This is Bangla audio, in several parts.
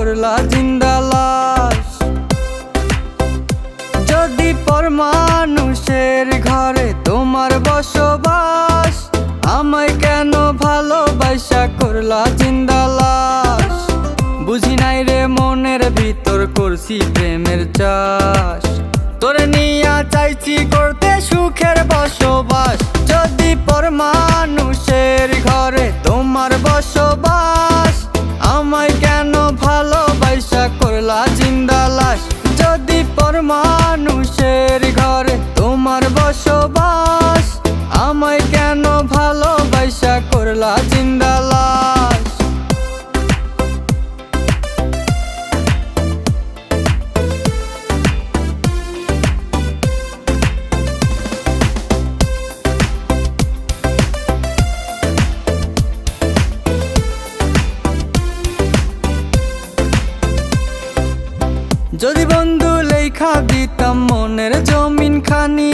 করলা জিন্দা লাশ। যদি পর মানুষের ঘরে তোমার বসবাস, আমায় কেন ভালোবাসা করলা জিন্দা লাশ। বুঝি নাই রে মনের ভিতর করছি প্রেমের চাষ, তোরে নিয়া চাইছি করতে সুখের বসবাস। যদি পর মানুষের ঘরে তোমার বসবাস, আমায় কেন ভালোবাসা করলা জিন্দা লাশ। যদি পর মানুষের ঘরে তোমার বসবাস, আমায় কেন ভালোবাসা করলা জিন্দা লাশ। যদি বন্ধু লেখা দিতাম মনের জমিন খানি,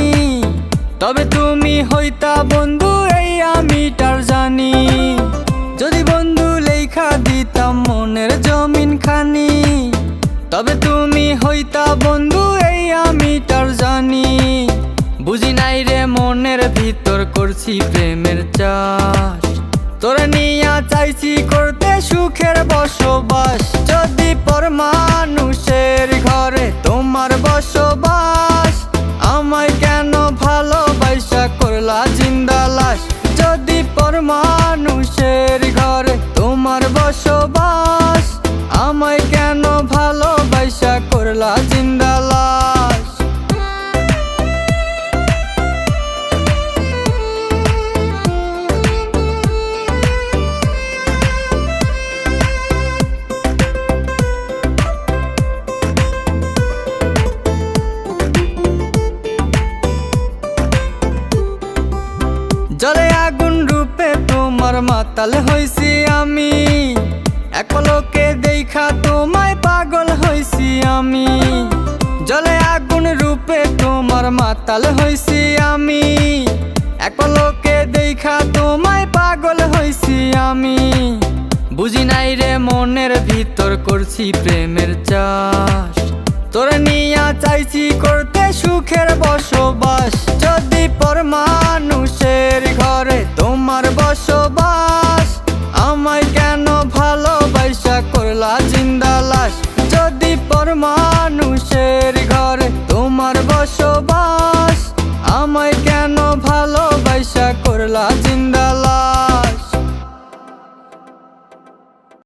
তবে তুমি হইতা বন্ধু এই আমি তার জানি। যদি বন্ধু লেখা দিতাম মনের জমিন খানি, তবে তুমি হইতা বন্ধু এই আমি তার জানি। বুঝি নাই রে মনের ভিতর করছি প্রেমের চাষ, তোরে নিয়া চাইছি করতে সুখের বসবাস। যদি পর মানুষের ঘরে তোমার বসবাস, আমায় কেন ভালোবাসা করলা জিন্দা লাশ। যদি পর মানুষের ঘরে তোমার বসবাস, আমায় কেন ভালোবাসা করলা জিন্দা লাশ। জলে আগুন রূপে তোমার মাতাল হইছি আমি, এক পলকে দেখা তোমায় পাগল হইছি আমি। জলে আগুন রূপে তোমার মাতাল হইছি আমি, এক পলকে দেখা তোমায় পাগল হইছি আমি। বুঝি নাই রে মনের ভিতর করছি প্রেমের চাষ, তোরে নিয়া চাইছি করতে সুখের বসবাস। যদি পর মানুষের ঘরে তোমার বসবাস, আমায় কেন ভালোবাসা করলা জিন্দা লাশ। যদি পর মানুষের ঘরে তোমার বসবাস, আমায় কেন ভালোবাসা করলা জিন্দা লাশ।